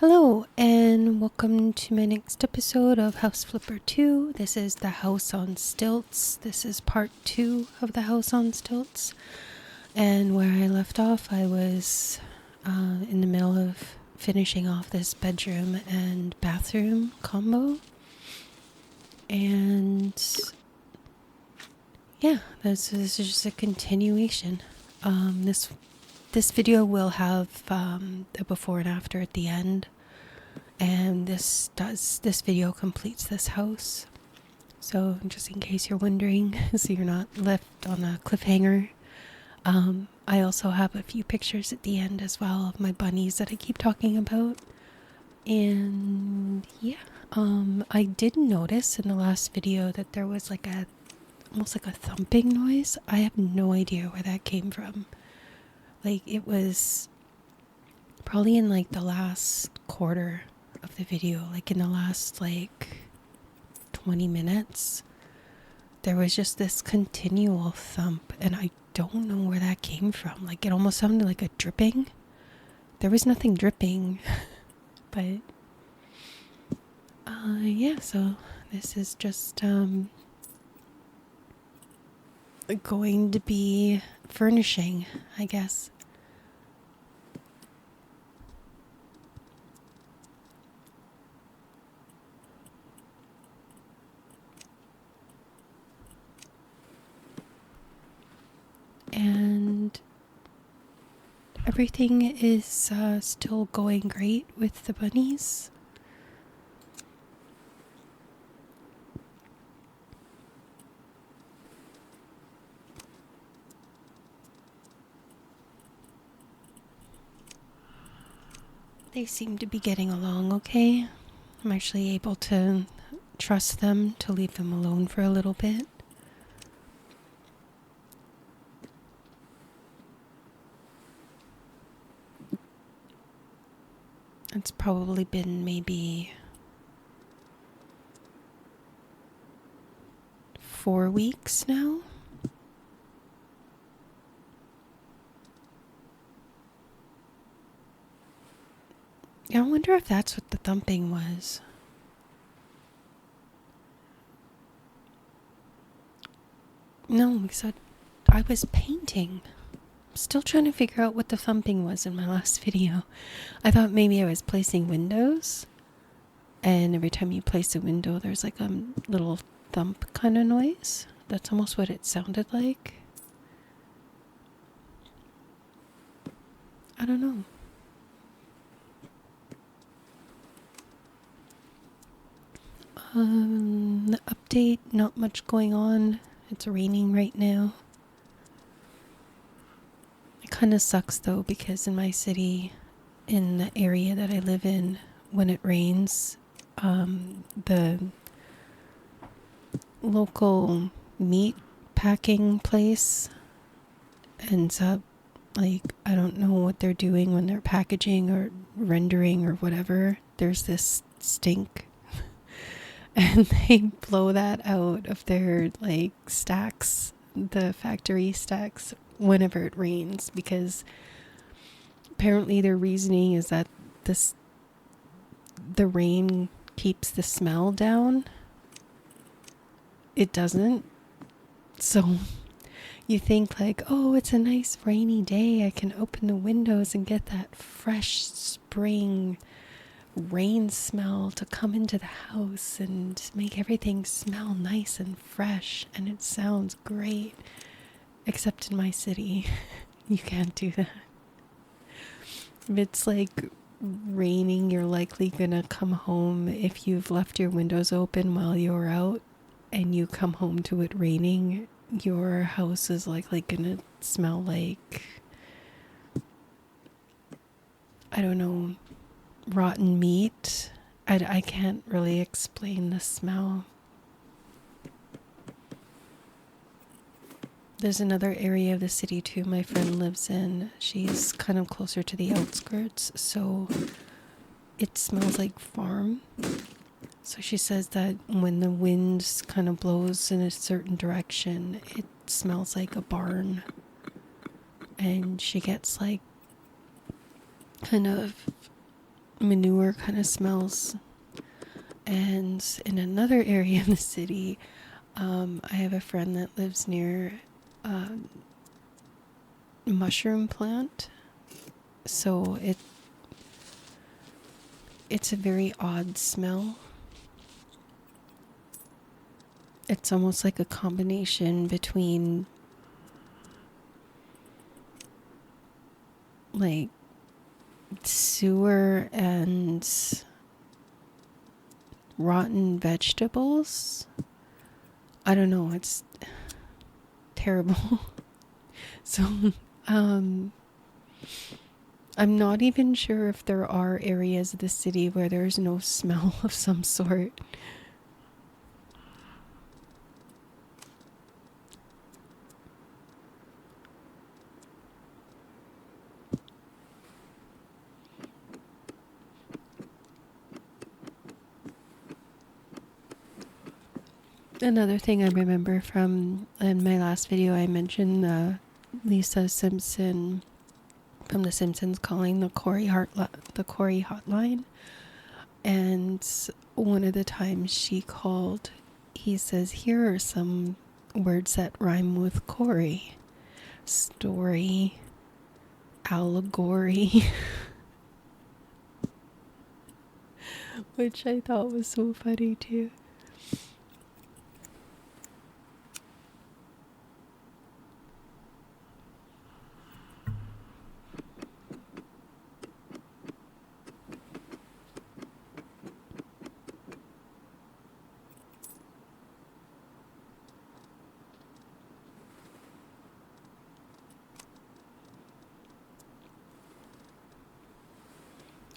Hello, and welcome to my next episode of House Flipper 2. This is the House on Stilts. This is part 2 of the House on Stilts. And where I left off, I was in the middle of finishing off this bedroom and bathroom combo. And yeah, this is just a continuation. This video will have a before and after at the end, and this video completes this house. So just in case you're wondering, so you're not left on a cliffhanger, I also have a few pictures at the end as well of my bunnies that I keep talking about. And yeah, I did notice in the last video that there was almost like a thumping noise. I have no idea where that came from. Like, it was probably in the last quarter of the video, in the last 20 minutes, there was just this continual thump, and I don't know where that came from. It almost sounded like a dripping. There was nothing dripping, but yeah, so this is just going to be furnishing, I guess. And everything is still going great with the bunnies. They seem to be getting along okay. I'm actually able to trust them to leave them alone for a little bit. It's probably been maybe 4 weeks now. I wonder if that's what the thumping was. No, because I was painting. I'm still trying to figure out what the thumping was in my last video. I thought maybe I was placing windows, and every time you place a window, there's a little thump kind of noise. That's almost what it sounded like. I don't know. The update, not much going on. It's raining right now. It kind of sucks though, because in my city, in the area that I live in, when it rains, the local meat packing place ends up I don't know what they're doing when they're packaging or rendering or whatever. There's this stink and they blow that out of their stacks, the factory stacks, whenever it rains, because apparently their reasoning is that the rain keeps the smell down. It doesn't. So you think oh, it's a nice rainy day, I can open the windows and get that fresh spring rain smell to come into the house and make everything smell nice and fresh, and it sounds great. Except in my city, you can't do that. If it's raining, you're likely gonna come home, if you've left your windows open while you're out and you come home to it raining, your house is likely gonna smell like, I don't know, rotten meat. I can't really explain the smell. There's another area of the city too my friend lives in. She's kind of closer to the outskirts, so it smells like farm. So she says that when the wind kind of blows in a certain direction, it smells like a barn. And she gets kind of manure kind of smells. And in another area in the city, I have a friend that lives near a mushroom plant. So it's a very odd smell. It's almost like a combination between like sewer and rotten vegetables. I don't know, it's terrible. So, I'm not even sure if there are areas of the city where there's no smell of some sort. Another thing I remember from in my last video, I mentioned Lisa Simpson from The Simpsons calling the Corey hotline, and one of the times she called, he says, "Here are some words that rhyme with Corey: story, allegory," which I thought was so funny too.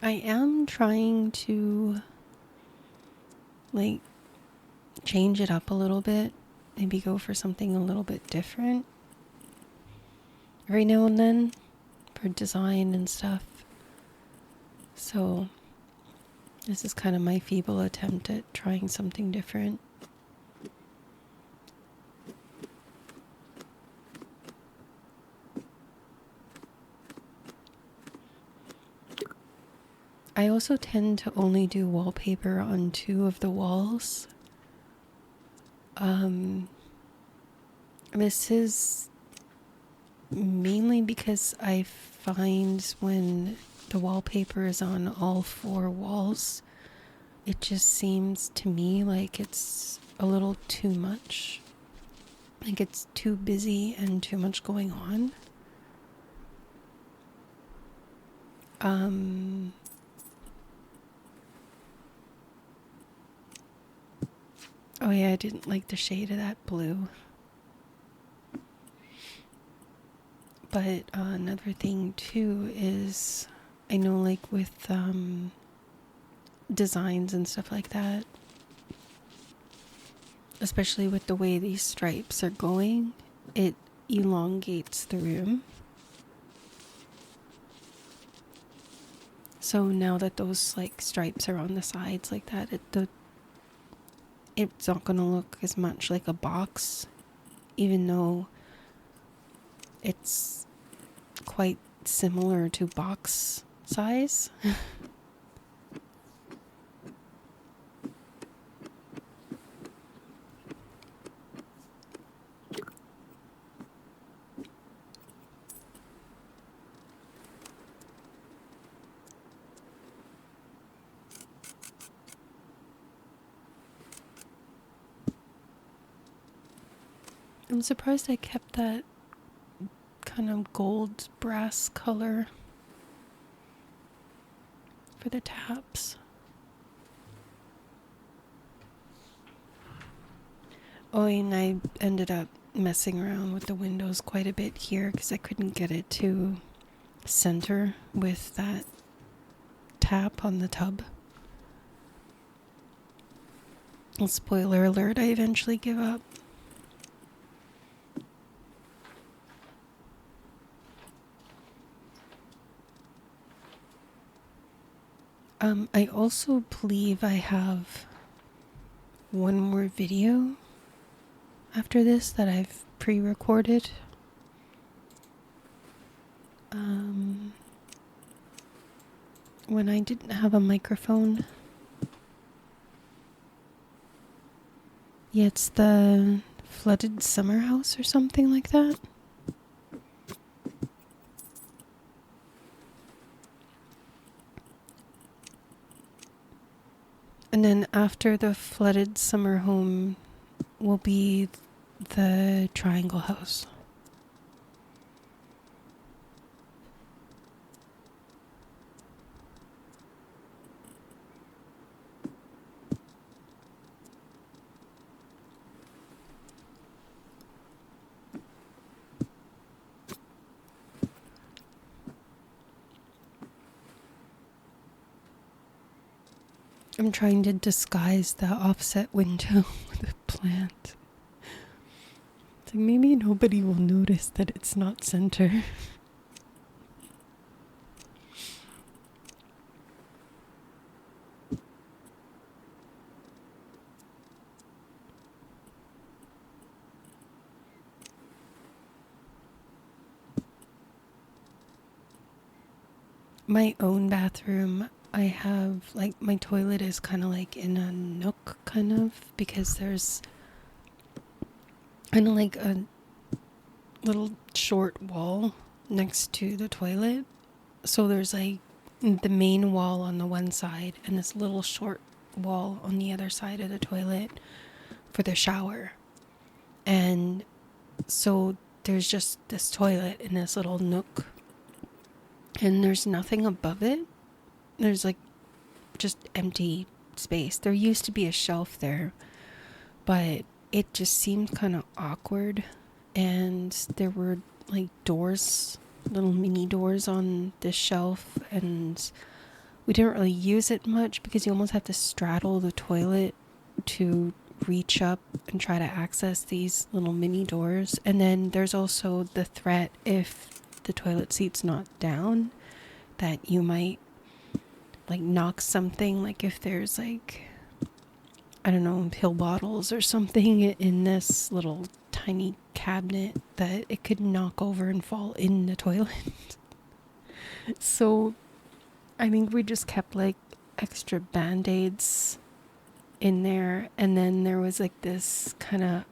I am trying to like change it up a little bit, maybe go for something a little bit different every now and then for design and stuff. So this is kind of my feeble attempt at trying something different. I also tend to only do wallpaper on 2 of the walls. This is mainly because I find when the wallpaper is on all 4 walls, it just seems to me like it's a little too much. Like it's too busy and too much going on. Oh yeah, I didn't like the shade of that blue. But another thing too is, I know like with designs and stuff like that, especially with the way these stripes are going, it elongates the room. So now that those like stripes are on the sides like that, it's not going to look as much like a box, even though it's quite similar to box size. I'm surprised I kept that kind of gold brass color for the taps. Oh, and I ended up messing around with the windows quite a bit here because I couldn't get it to center with that tap on the tub. Well, spoiler alert, I eventually give up. I also believe I have one more video after this that I've pre-recorded. when I didn't have a microphone. Yeah, it's the flooded summer house or something like that. And then after the flooded summer home will be the triangle house. I'm trying to disguise the offset window with a plant. It's like maybe nobody will notice that it's not center. My own bathroom, I have like my toilet is kind of like in a nook, kind of, because there's kind of like a little short wall next to the toilet. So there's like the main wall on the one side and this little short wall on the other side of the toilet for the shower. And so there's just this toilet in this little nook and there's nothing above it. There's like just empty space. There used to be a shelf there, but it just seemed kind of awkward. And there were like doors, little mini doors on this shelf, and we didn't really use it much because you almost have to straddle the toilet to reach up and try to access these little mini doors. And then there's also the threat, if the toilet seat's not down, that you might like knock something, like if there's like, I don't know, pill bottles or something in this little tiny cabinet, that it could knock over and fall in the toilet. So I think we just kept like extra band-aids in there, and then there was like this kind of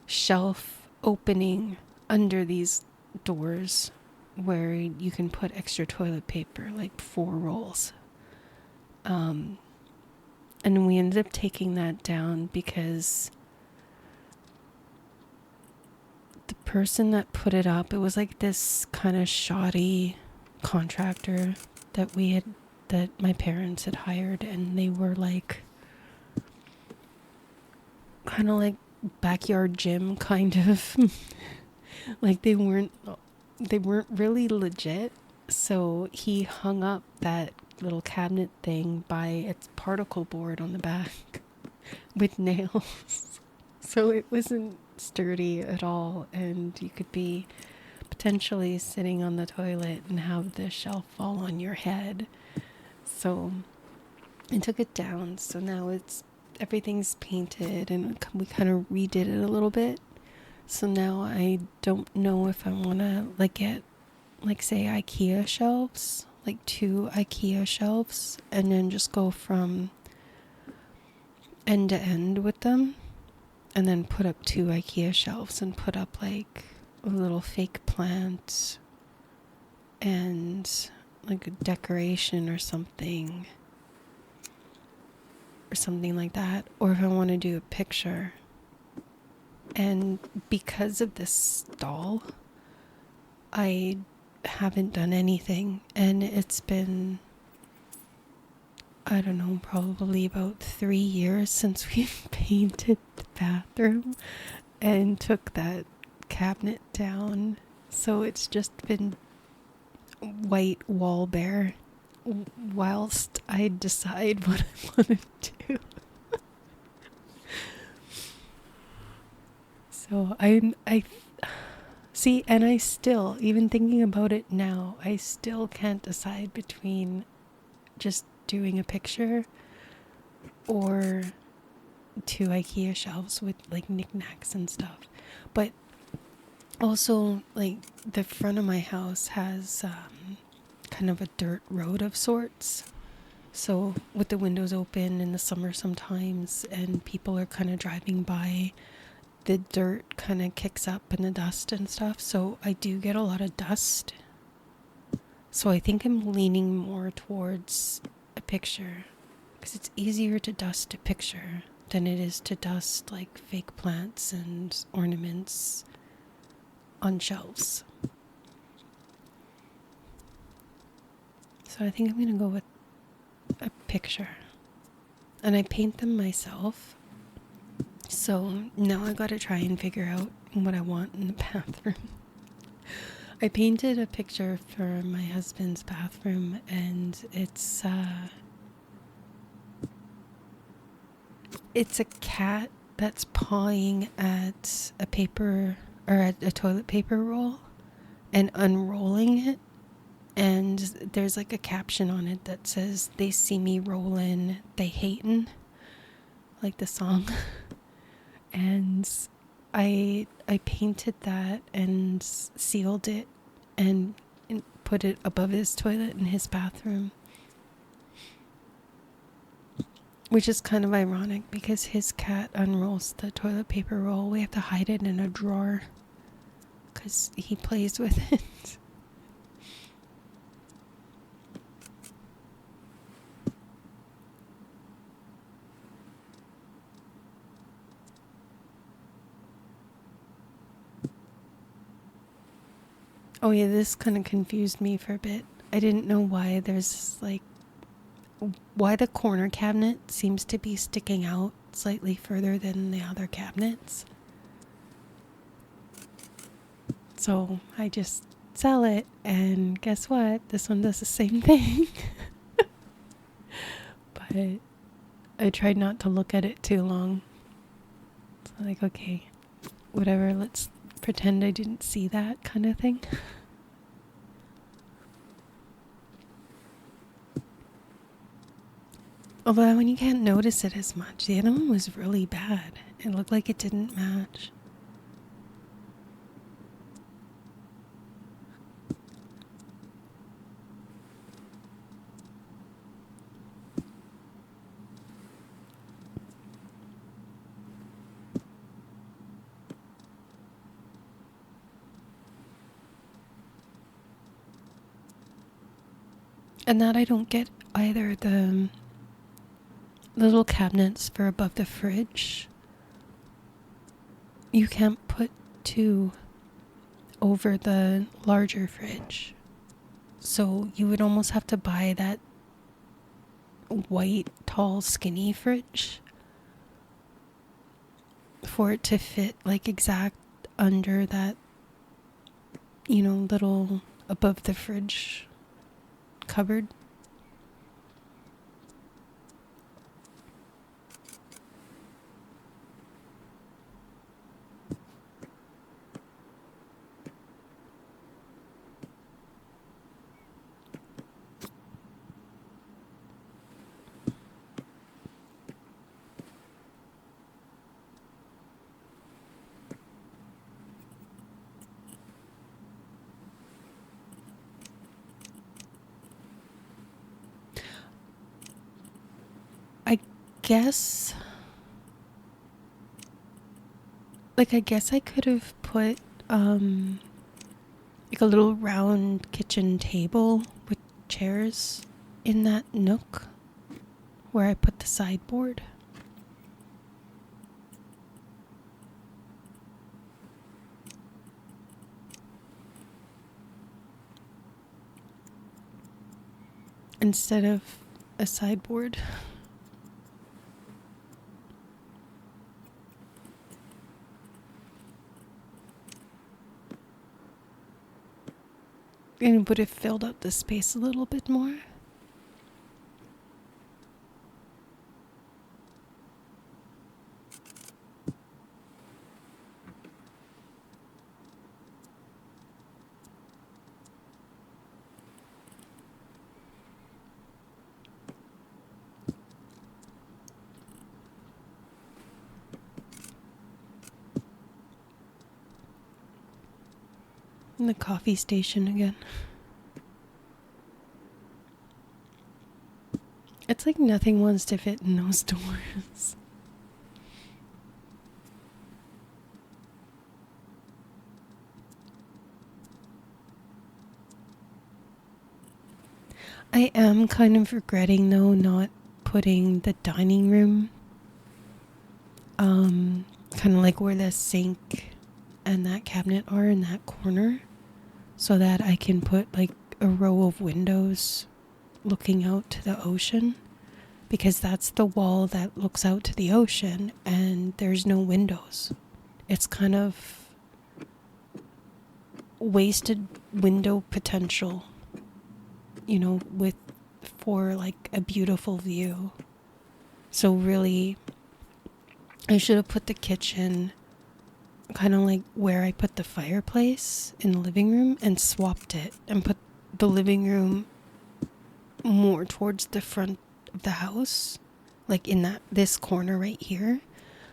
shelf opening under these doors where you can put extra toilet paper, like 4 rolls. And we ended up taking that down because the person that put it up, it was like this kind of shoddy contractor that my parents had hired, and they were like kind of like backyard gym kind of like they weren't really legit. So he hung up that little cabinet thing by its particle board on the back with nails. So it wasn't sturdy at all, and you could be potentially sitting on the toilet and have the shelf fall on your head. So I took it down. So now everything's painted, and we kind of redid it a little bit. So now I don't know if I want to like get like say IKEA shelves, like 2 IKEA shelves, and then just go from end to end with them, and then put up 2 IKEA shelves and put up like a little fake plant and like a decoration or something like that. Or if I want to do a picture. And because of this stall, I haven't done anything, and it's been, I don't know, probably about 3 years since we've painted the bathroom and took that cabinet down. So it's just been white wall bare whilst I decide what I want to do. So I see, and I still, even thinking about it now, I still can't decide between just doing a picture or 2 IKEA shelves with like knickknacks and stuff. But also, like, the front of my house has kind of a dirt road of sorts. So with the windows open in the summer sometimes and people are kind of driving by, the dirt kind of kicks up in the dust and stuff. So I do get a lot of dust. So I think I'm leaning more towards a picture because it's easier to dust a picture than it is to dust like fake plants and ornaments on shelves. So I think I'm going to go with a picture. And I paint them myself. So now I got to try and figure out what I want in the bathroom. I painted a picture for my husband's bathroom, and it's a cat that's pawing at a paper or at a toilet paper roll and unrolling it. And there's like a caption on it that says, "They see me rollin', they hatin'," like the song. And I painted that and sealed it and put it above his toilet in his bathroom. Which is kind of ironic because his cat unrolls the toilet paper roll. We have to hide it in a drawer because he plays with it. Oh yeah, this kind of confused me for a bit. I didn't know why why the corner cabinet seems to be sticking out slightly further than the other cabinets. So I just sell it, and guess what? This one does the same thing. But I tried not to look at it too long. It's like, okay, whatever, let's pretend I didn't see that kind of thing. Although that one you can't notice it as much. The other one was really bad. It looked like it didn't match. And that I don't get either. The little cabinets for above the fridge, you can't put two over the larger fridge. So you would almost have to buy that white, tall, skinny fridge for it to fit like exact under that, little above the fridge cupboard. I guess I could have put like a little round kitchen table with chairs in that nook where I put the sideboard. Instead of a sideboard. And it would have filled up the space a little bit more. And the coffee station again. It's like nothing wants to fit in those doors. I am kind of regretting though not putting the dining room kind of like where the sink and that cabinet are in that corner, so that I can put like a row of windows looking out to the ocean, because that's the wall that looks out to the ocean and there's no windows. It's kind of wasted window potential, you know, with for like a beautiful view. So really, I should have put the kitchen kind of like where I put the fireplace in the living room and swapped it and put the living room more towards the front of the house, like in this corner right here.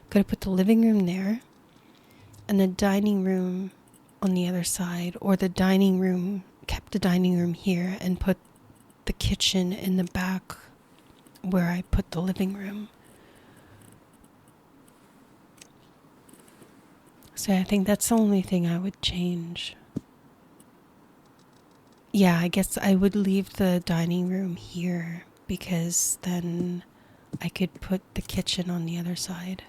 Could have put the living room there and the dining room on the other side, or the dining room, kept the dining room here and put the kitchen in the back where I put the living room. So I think that's the only thing I would change. Yeah, I guess I would leave the dining room here, because then I could put the kitchen on the other side.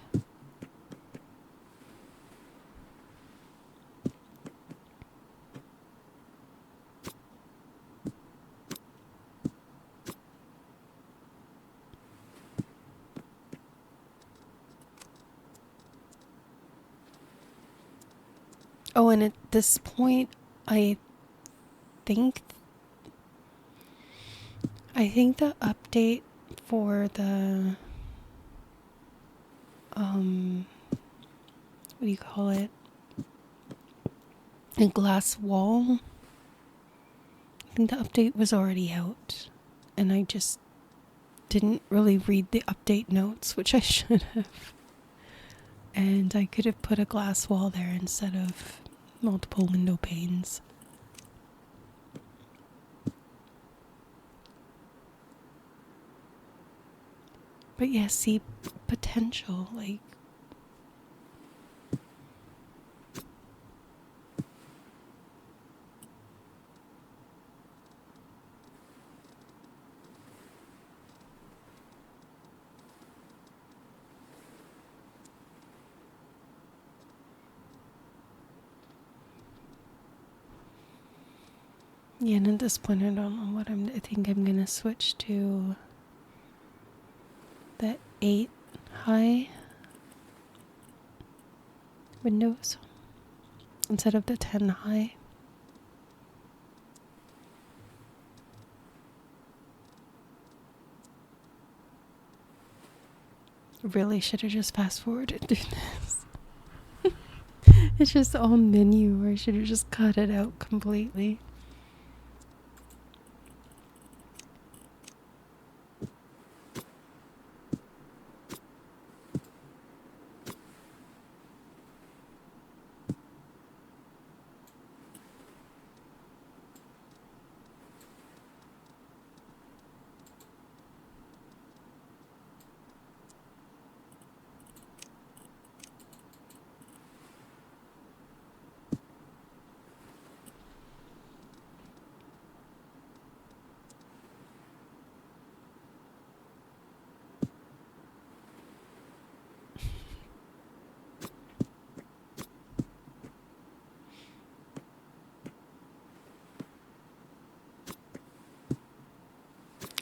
Oh, and at this point, I think the update for the what do you call it? A glass wall. I think the update was already out, and I just didn't really read the update notes, which I should have. And I could have put a glass wall there instead of multiple window panes. But yeah, see, potential, like, yeah, and at this point I don't know what I think I'm gonna switch to the 8 high windows instead of the 10 high. Really should have just fast forwarded through this. It's just all menu, or I should have just cut it out completely.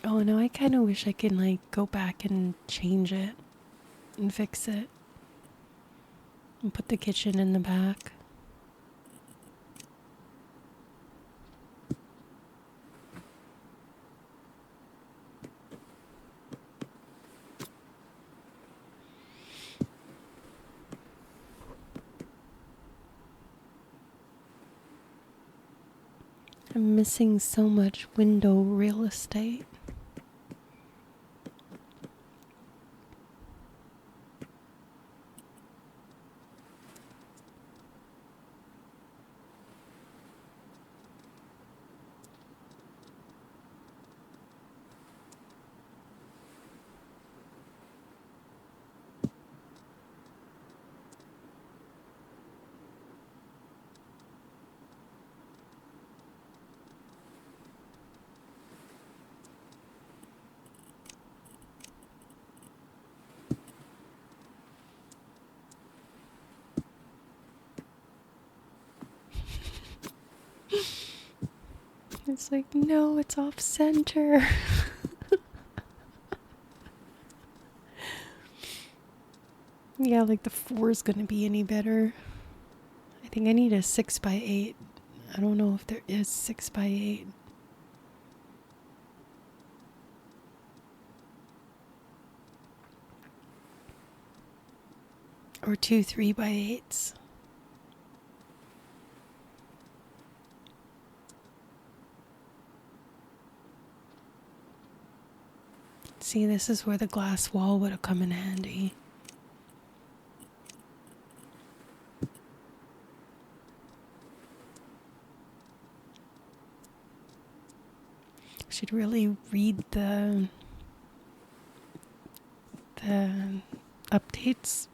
Oh no, I kind of wish I could like go back and change it and fix it and put the kitchen in the back. I'm missing so much window real estate. It's like, no, it's off center. Yeah, like the 4 is going to be any better. I think I need a 6x8. I don't know if there is 6x8. Or 2 3x8s. See, this is where the glass wall would have come in handy. Should really read the updates.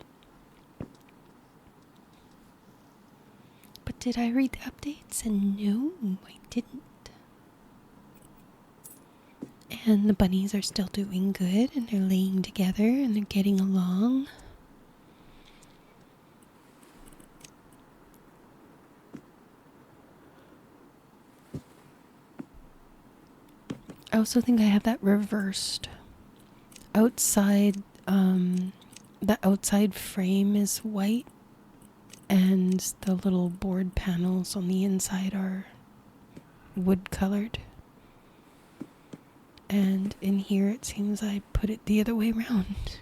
But did I read the updates? And no, I didn't. And the bunnies are still doing good, and they're laying together, and they're getting along. I also think I have that reversed. Outside, the outside frame is white, and the little board panels on the inside are wood colored. And in here it seems I put it the other way around.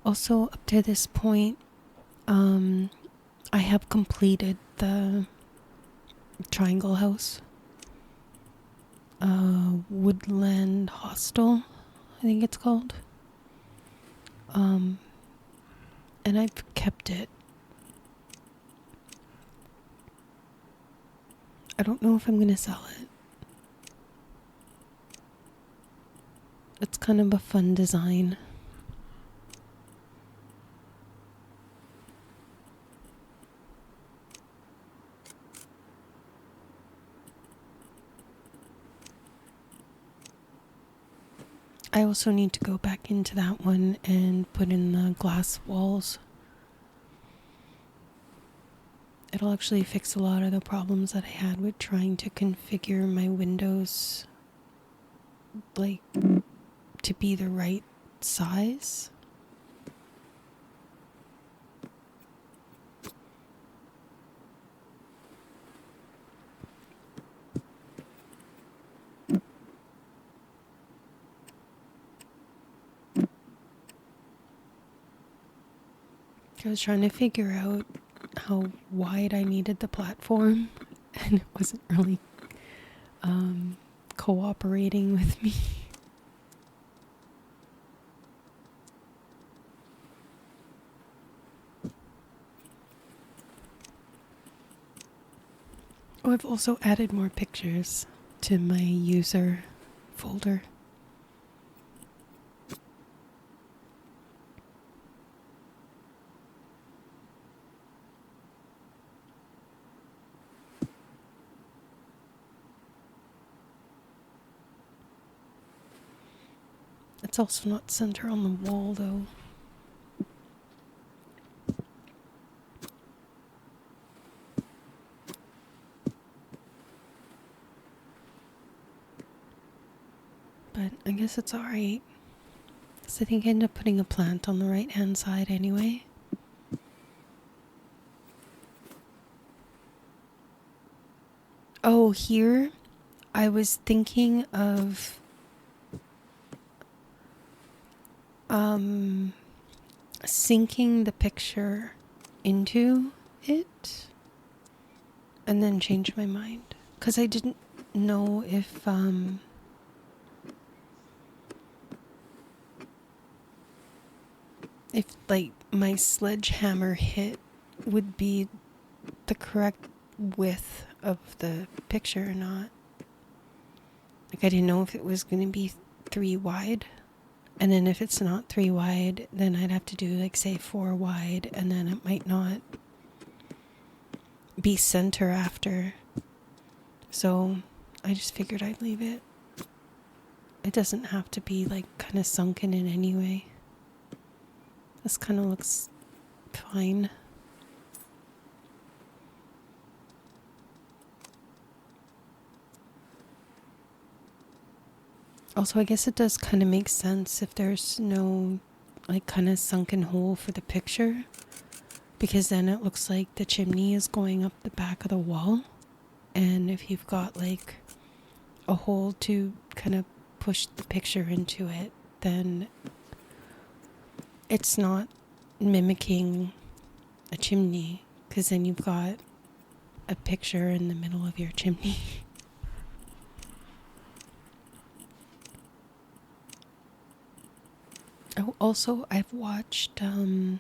Also, up to this point, I have completed the triangle house. Woodland Hostel, I think it's called. And I've kept it. I don't know if I'm gonna sell it. It's kind of a fun design. I also need to go back into that one and put in the glass walls. It'll actually fix a lot of the problems that I had with trying to configure my windows, like, to be the right size. I was trying to figure out how wide I needed the platform, and it wasn't really cooperating with me. Oh, I've also added more pictures to my user folder. It's also not center on the wall, though. But I guess it's alright. So I think I end up putting a plant on the right hand side anyway. Oh, here I was thinking of sinking the picture into it and then change my mind, because I didn't know if like my sledgehammer hit would be the correct width of the picture or not. Like, I didn't know if it was going to be 3 wide, and then if it's not 3 wide, then I'd have to do, like, say 4 wide, and then it might not be center after So I just figured I'd leave it. It doesn't have to be like kind of sunken in anyway. This kind of looks fine. Also, I guess it does kind of make sense if there's no like kind of sunken hole for the picture, because then it looks like the chimney is going up the back of the wall. And if you've got like a hole to kind of push the picture into it, then it's not mimicking a chimney, because then you've got a picture in the middle of your chimney. Oh, also, I've watched on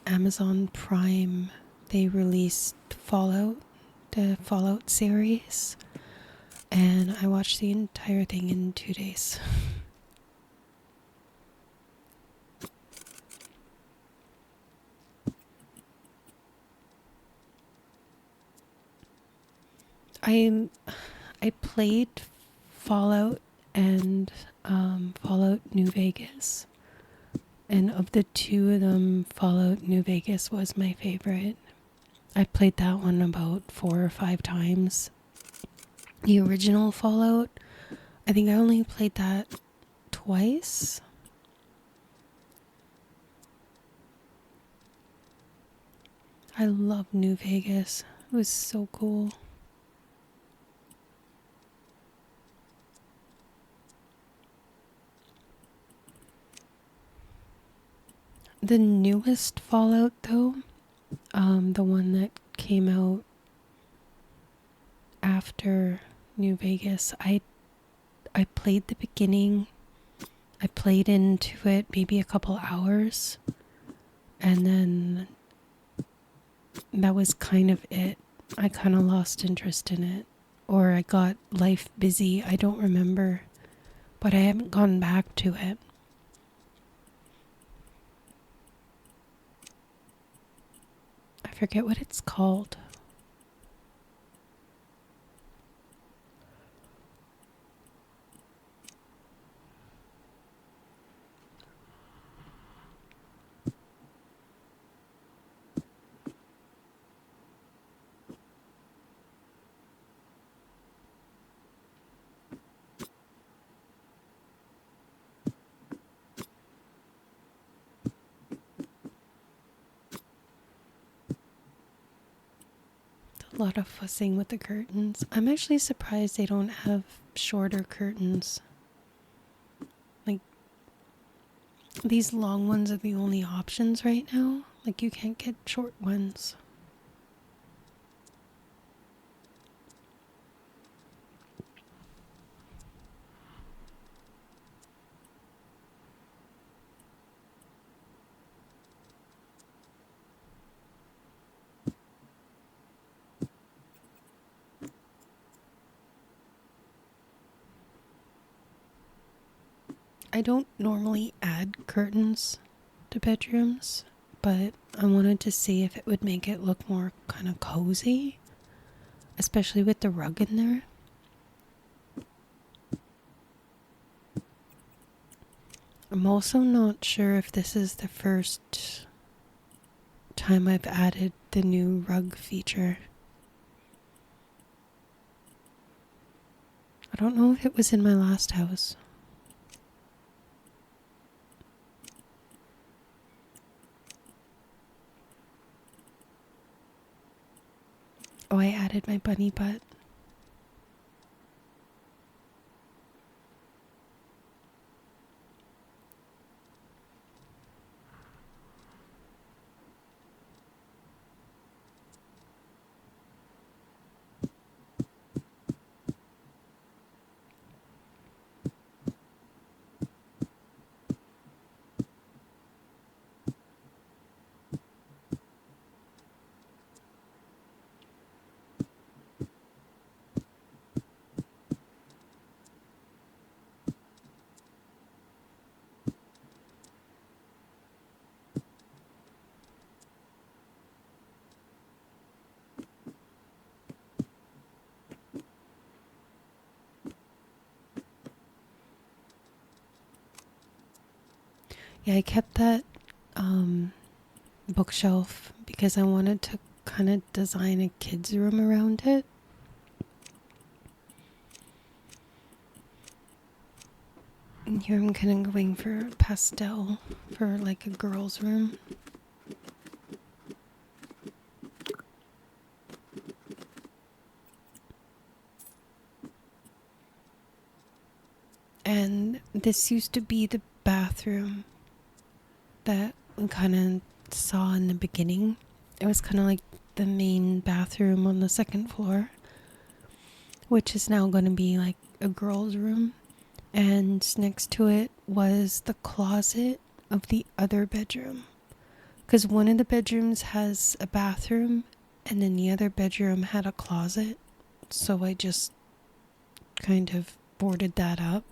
Amazon Prime, they released Fallout, the Fallout series, and I watched the entire thing in 2 days. I I played Fallout and Fallout New Vegas. And of the two of them, Fallout New Vegas was my favorite. I played that one about 4 or 5 times. The original Fallout, I think I only played that twice. I love New Vegas. It was so cool. The newest Fallout, though, the one that came out after New Vegas, I played the beginning. I played into it maybe a couple hours, and then that was kind of it. I kind of lost interest in it, or I got life busy. I don't remember, but I haven't gone back to it. I forget what it's called. A lot of fussing with the curtains. I'm actually surprised they don't have shorter curtains. Like, these long ones are the only options right now. Like, you can't get short ones. I don't normally add curtains to bedrooms, but I wanted to see if it would make it look more kind of cozy, especially with the rug in there. I'm also not sure if this is the first time I've added the new rug feature. I don't know if it was in my last house. Oh, I added my bunny butt. Yeah, I kept that bookshelf because I wanted to kind of design a kid's room around it. And here I'm kind of going for pastel for like a girl's room. And this used to be the bathroom that we kind of saw in the beginning. It was kind of like the main bathroom on the second floor, which is now going to be like a girl's room. And next to it was the closet of the other bedroom. Because one of the bedrooms has a bathroom, and then the other bedroom had a closet. So I just kind of boarded that up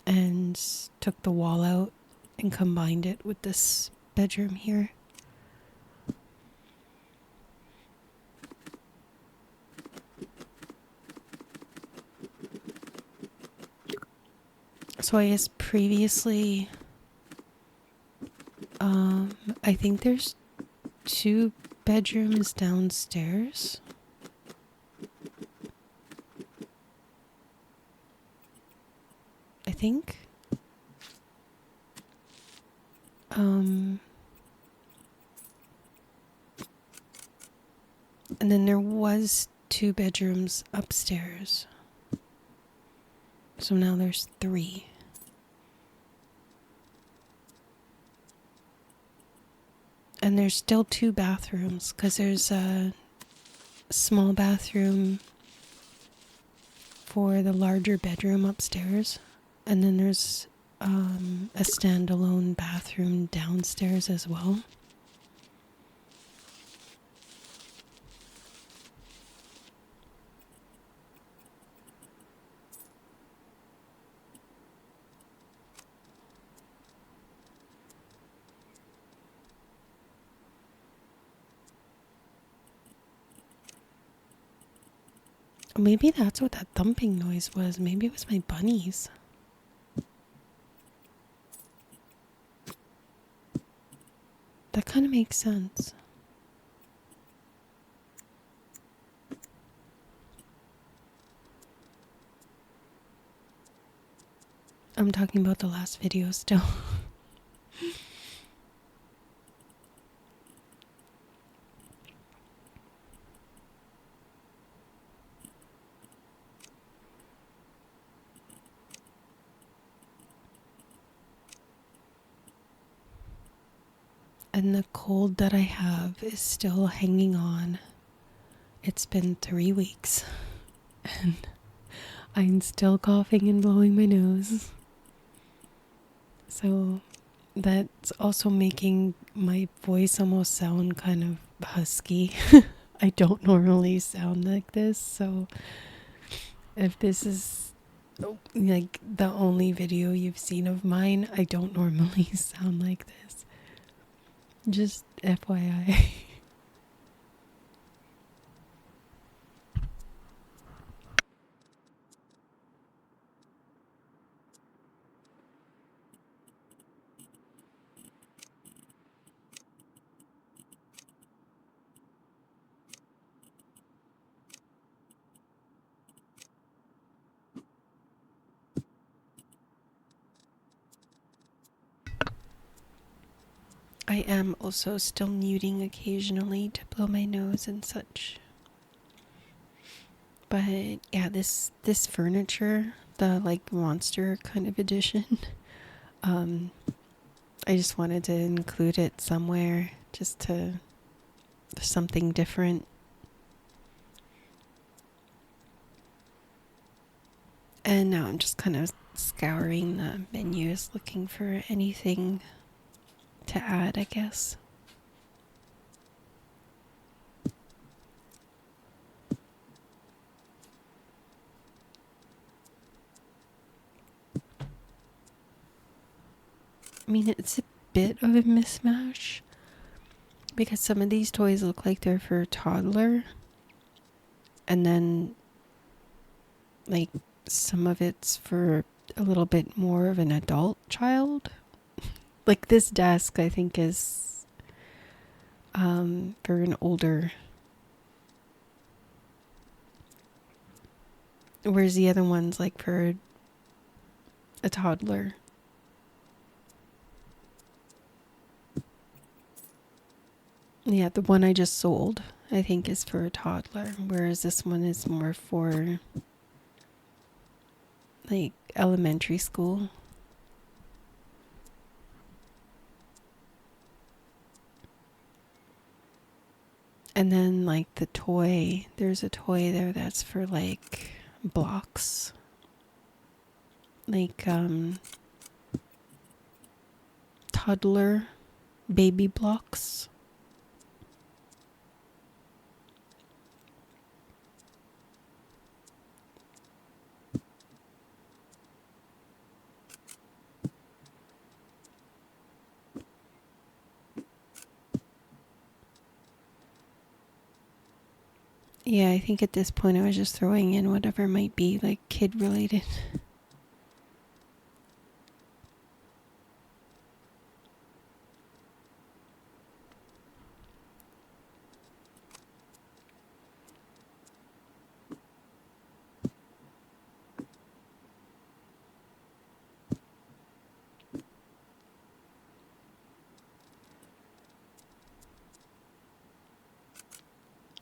and took the wall out and combined it with this bedroom here. So I guess previously, I think there's 2 bedrooms downstairs. I think. And then there was 2 bedrooms upstairs. So now there's 3. And there's still 2 bathrooms because there's a small bathroom for the larger bedroom upstairs. And then there's a standalone bathroom downstairs as well. Maybe that's what that thumping noise was. Maybe it was my bunnies. That kind of makes sense. I'm talking about the last video still. And the cold that I have is still hanging on. It's been 3 weeks. And I'm still coughing and blowing my nose. So that's also making my voice almost sound kind of husky. I don't normally sound like this, so if this is like the only video you've seen of mine, I don't normally sound like this. Just FYI. I am also still muting occasionally to blow my nose and such. But yeah, this furniture, the like monster kind of edition, I just wanted to include it somewhere just to something different. And now I'm just kind of scouring the menus looking for anything to add, I guess. I mean, it's a bit of a mismatch because some of these toys look like they're for a toddler, and then like some of it's for a little bit more of an adult child. Like this desk, I think is for an older, whereas the other one's like for a toddler. Yeah, the one I just sold, I think, is for a toddler, whereas this one is more for like elementary school. And then like the toy, there's a toy there that's for like blocks. Like toddler baby blocks. Yeah, I think at this point I was just throwing in whatever might be like kid related.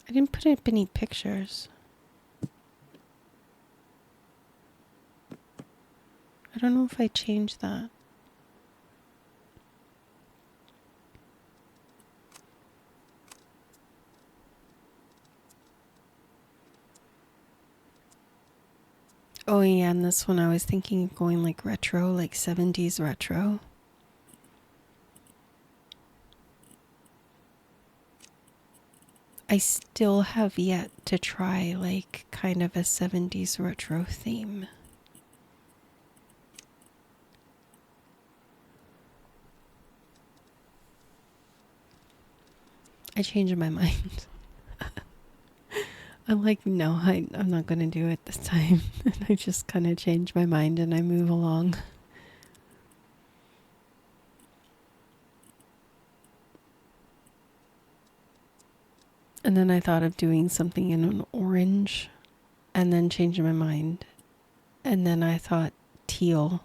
I didn't put up any pictures. I don't know if I changed that. Oh yeah, and this one I was thinking of going like retro, like 70s retro. I still have yet to try like kind of a 70s retro theme. I changed my mind. I'm like, no, I'm not going to do it this time. And I just kind of change my mind and I move along. And then I thought of doing something in an orange and then changed my mind. And then I thought teal.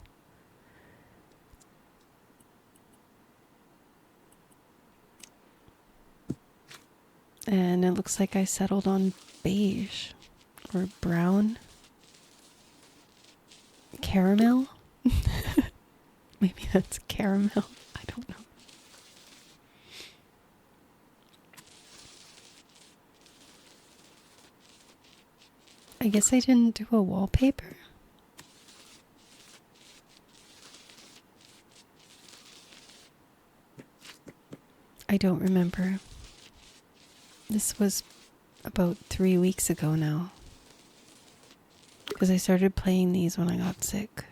And it looks like I settled on beige or brown. Caramel? Maybe that's caramel. I don't know. I guess I didn't do a wallpaper. I don't remember. This was about 3 weeks ago now. Because I started playing these when I got sick.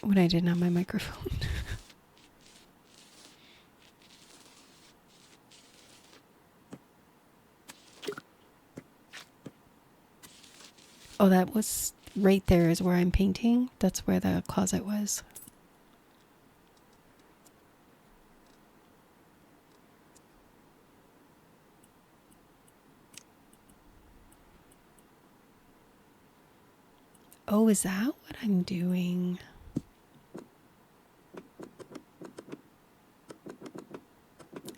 When I didn't have my microphone. Oh, that was right there is where I'm painting. That's where the closet was. Oh, is that what I'm doing?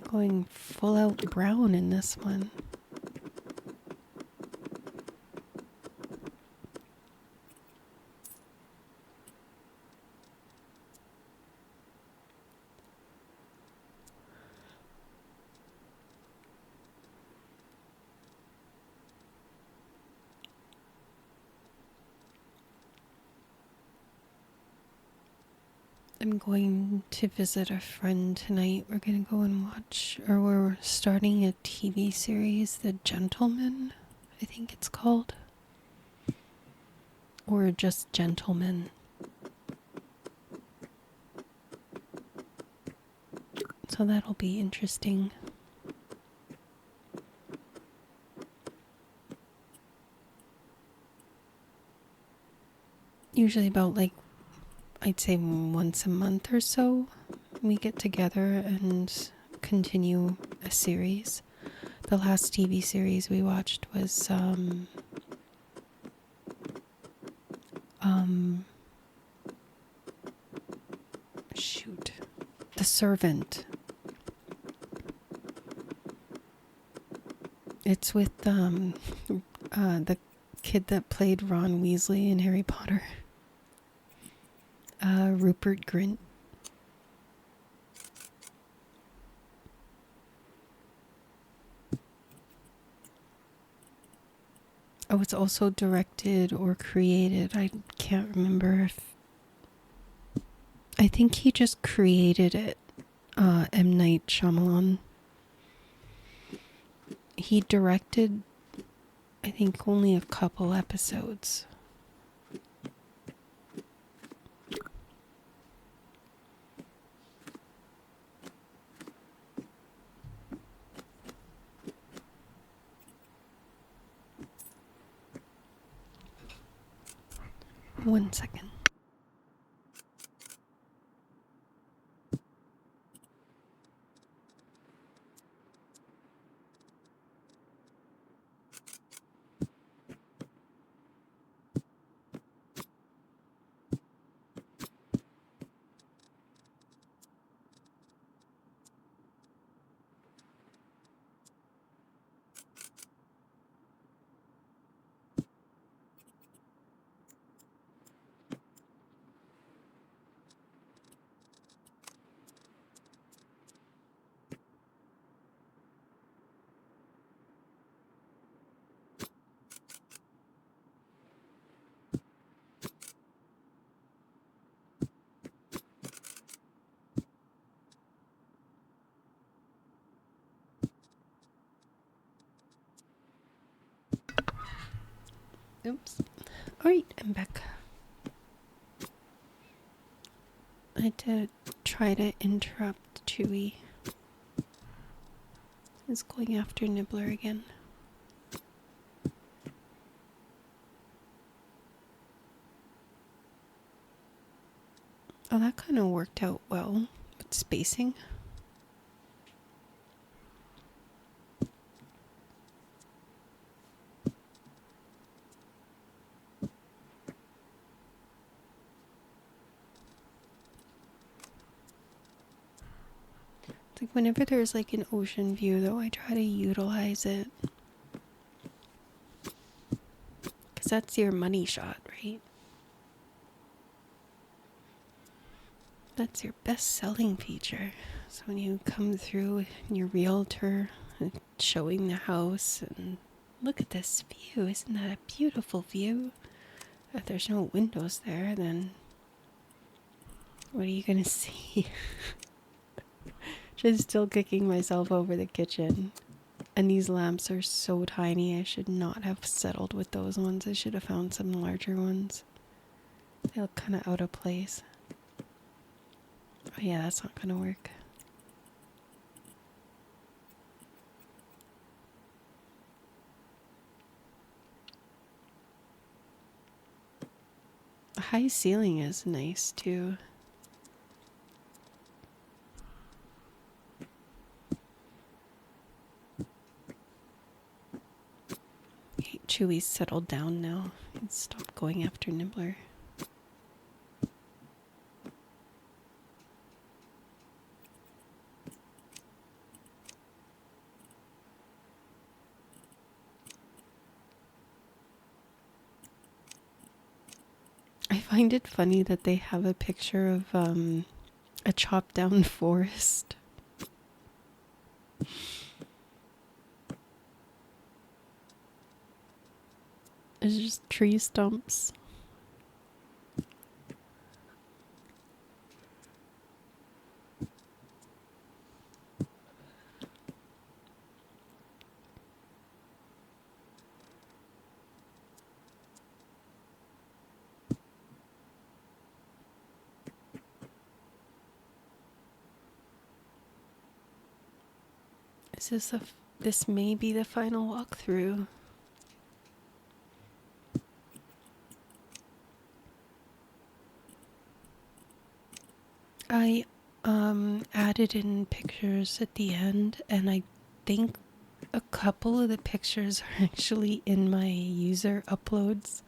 Going full out brown in this one. I'm going to visit a friend tonight. We're going to go and watch, or we're starting a TV series, The Gentleman, I think it's called. Or just Gentleman. So that'll be interesting. usually about like, I'd say once a month or so, we get together and continue a series. The last TV series we watched was shoot, The Servant. It's with the kid that played Ron Weasley in Harry Potter, Rupert Grint. Oh, it's also directed or created. I can't remember if. I think he just created it. M. Night Shyamalan. He directed, I think, only a couple episodes. One second. Oops. Alright, I'm back. I had to try to interrupt Chewy. He's going after Nibbler again. Oh, that kind of worked out well with spacing. It's like whenever there's like an ocean view, though, I try to utilize it. Because that's your money shot, right? That's your best selling feature. So when you come through and your realtor showing the house and look at this view, isn't that a beautiful view? If there's no windows there, then what are you gonna see? Just still kicking myself over the kitchen. And these lamps are so tiny. I should not have settled with those ones. I should have found some larger ones. They look kind of out of place. Oh yeah, that's not gonna work. The high ceiling is nice too. Okay, Chewy's settled down now. He's stopped going after Nibbler. I find it funny that they have a picture of a chopped down forest. It's just tree stumps. This may be the final walkthrough. I added in pictures at the end, and I think a couple of the pictures are actually in my user uploads.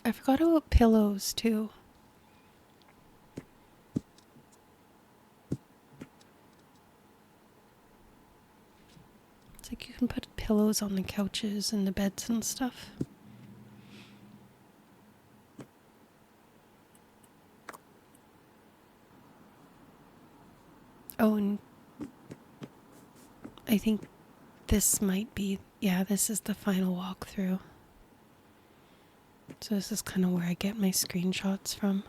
I forgot about pillows too. It's like you can put pillows on the couches and the beds and stuff. Oh, and I think this might be, yeah, this is the final walkthrough. So this is kind of where I get my screenshots from.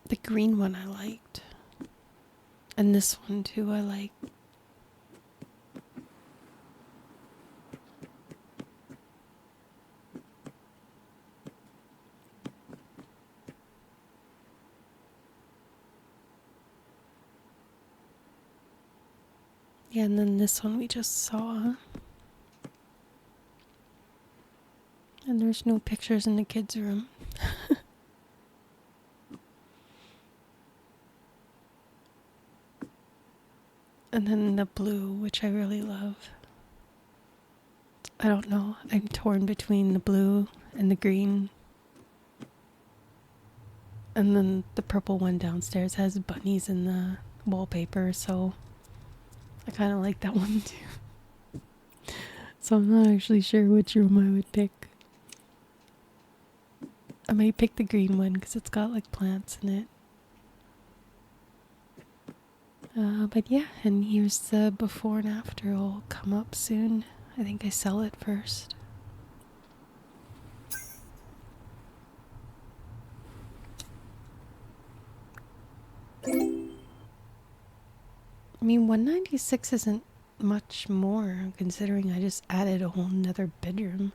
The green one I liked. And this one too I like. Yeah, and then this one we just saw. And there's no pictures in the kids' room. And then the blue, which I really love. I don't know. I'm torn between the blue and the green. And then the purple one downstairs has bunnies in the wallpaper, so I kind of like that one too. So I'm not actually sure which room I would pick. I might pick the green one because it's got like plants in it. But yeah, and here's the before and after. It'll come up soon. I think I sell it first. I mean, 196 isn't much more considering I just added a whole nother bedroom.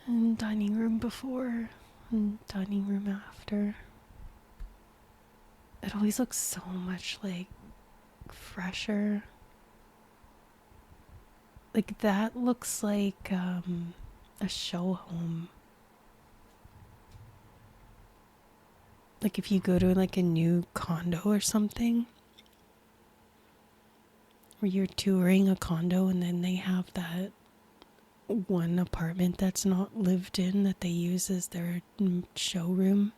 And dining room before and dining room after. It always looks so much like fresher. Like that looks like a show home. Like if you go to like a new condo or something, where you're touring a condo and then they have that one apartment that's not lived in that they use as their showroom.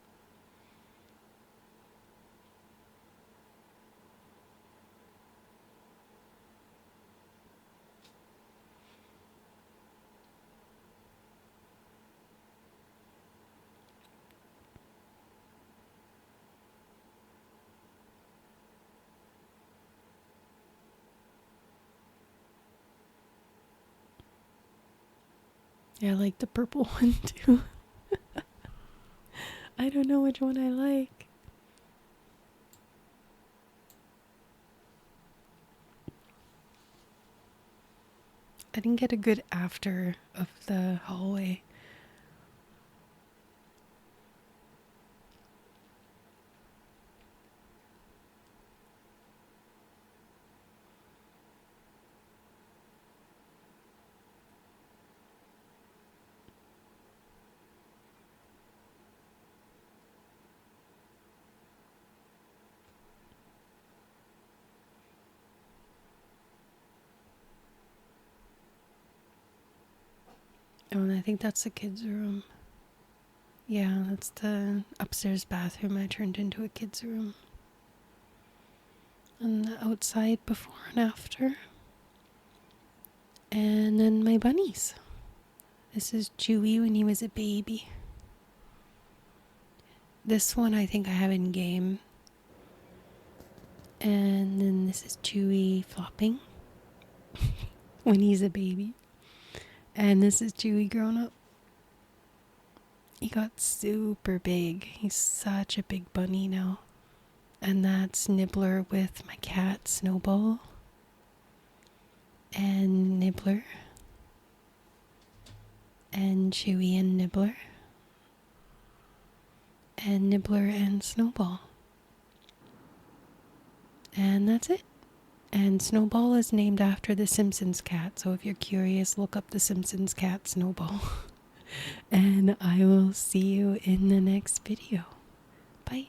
Yeah, I like the purple one too. I don't know which one I like. I didn't get a good after of the hallway. Oh, and I think that's the kids' room. Yeah, that's the upstairs bathroom I turned into a kids' room. And the outside before and after. And then my bunnies. This is Chewy when he was a baby. This one I think I have in game. And then this is Chewy flopping when he's a baby. And this is Chewy grown up. He got super big. He's such a big bunny now. And that's Nibbler with my cat Snowball. And Nibbler. And Chewy and Nibbler. And Nibbler and Snowball. And that's it. And Snowball is named after the Simpsons cat. So if you're curious, look up the Simpsons cat Snowball. And I will see you in the next video. Bye.